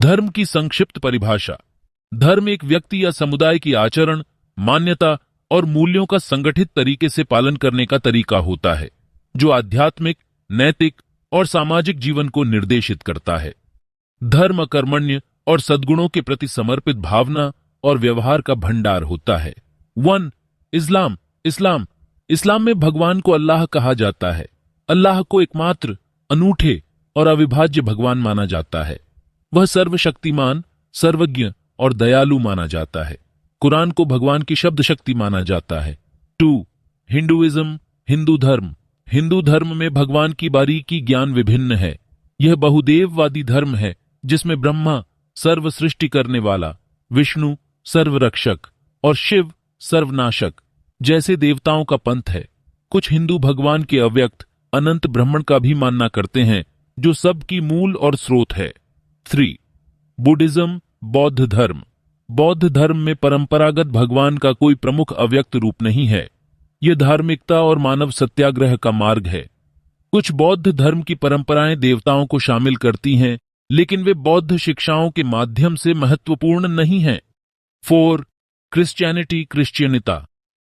धर्म की संक्षिप्त परिभाषा। धर्म एक व्यक्ति या समुदाय की आचरण, मान्यता और मूल्यों का संगठित तरीके से पालन करने का तरीका होता है, जो आध्यात्मिक, नैतिक और सामाजिक जीवन को निर्देशित करता है। धर्म कर्मण्य और सद्गुणों के प्रति समर्पित भावना और व्यवहार का भंडार होता है। 1. इस्लाम। इस्लाम में भगवान को अल्लाह कहा जाता है। अल्लाह को एकमात्र, अनूठे और अविभाज्य भगवान माना जाता है। वह सर्वशक्तिमान, सर्वज्ञ और दयालु माना जाता है। कुरान को भगवान की शब्द शक्ति माना जाता है। 2. हिंदुइज्म। हिंदू धर्म में भगवान की बारीकी ज्ञान विभिन्न है। यह बहुदेववादी धर्म है जिसमें ब्रह्मा सर्व सृष्टि करने वाला, विष्णु सर्वरक्षक और शिव सर्वनाशक जैसे देवताओं का पंथ है। कुछ हिंदू भगवान के अव्यक्त अनंत ब्रह्मण का भी मानना करते हैं, जो सबकी मूल और स्रोत है। 3. बुद्धिज्म। बौद्ध धर्म में परंपरागत भगवान का कोई प्रमुख अव्यक्त रूप नहीं है। यह धार्मिकता और मानव सत्याग्रह का मार्ग है। कुछ बौद्ध धर्म की परंपराएं देवताओं को शामिल करती हैं, लेकिन वे बौद्ध शिक्षाओं के माध्यम से महत्वपूर्ण नहीं हैं। 4.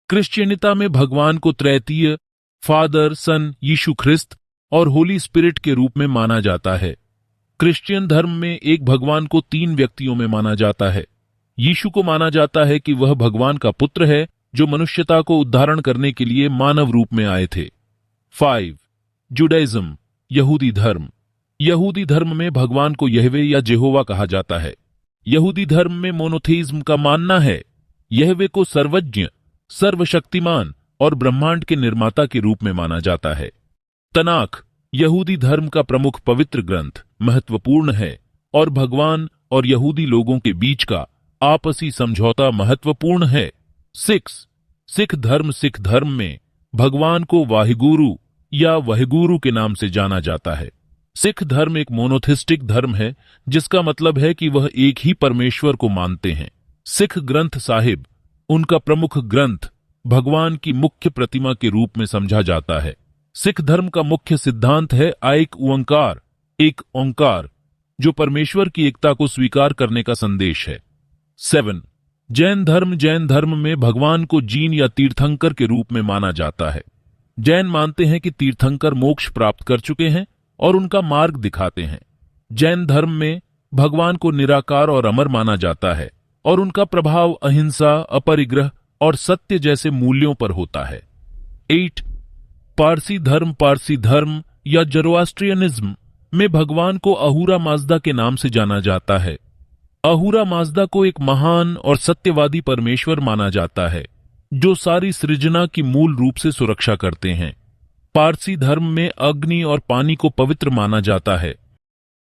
क्रिश्चियनिता में भगवान को त्रैतीय, फादर, सन, यीशु ख्रिस्त और होली स्पिरिट के रूप में माना जाता है। क्रिश्चियन धर्म में एक भगवान को 3 व्यक्तियों में माना जाता है। यीशु को माना जाता है कि वह भगवान का पुत्र है जो मनुष्यता को उद्धारण करने के लिए मानव रूप में आए थे। 5. जुडाइज्म। यहूदी धर्म में भगवान को यहवे या जेहोवा कहा जाता है। यहूदी धर्म में मोनोथेइज्म का मानना है। यहवे को सर्वज्ञ, सर्वशक्तिमान और ब्रह्मांड के निर्माता के रूप में माना जाता है। तनाख यहूदी धर्म का प्रमुख पवित्र ग्रंथ महत्वपूर्ण है और भगवान और यहूदी लोगों के बीच का आपसी समझौता महत्वपूर्ण है। 6. सिख धर्म में भगवान को वाहिगुरु या वहगुरु के नाम से जाना जाता है। सिख धर्म एक मोनोथिस्टिक धर्म है, जिसका मतलब है कि वह एक ही परमेश्वर को मानते हैं। सिख ग्रंथ साहिब, उनका प्रमुख ग्रंथ, भगवान की मुख्य प्रतिमा के रूप में समझा जाता है। सिख धर्म का मुख्य सिद्धांत है एक ओंकार, जो परमेश्वर की एकता को स्वीकार करने का संदेश है। 7. जैन धर्म में भगवान को जीन या तीर्थंकर के रूप में माना जाता है। जैन मानते हैं कि तीर्थंकर मोक्ष प्राप्त कर चुके हैं और उनका मार्ग दिखाते हैं। जैन धर्म में भगवान को निराकार और अमर माना जाता है और उनका प्रभाव अहिंसा, अपरिग्रह और सत्य जैसे मूल्यों पर होता है। 8. पारसी धर्म या ज़ोरोआस्ट्रियनिज्म में भगवान को अहूरा माज़दा के नाम से जाना जाता है। अहूरा माज़दा को एक महान और सत्यवादी परमेश्वर माना जाता है, जो सारी सृजना की मूल रूप से सुरक्षा करते हैं। पारसी धर्म में अग्नि और पानी को पवित्र माना जाता है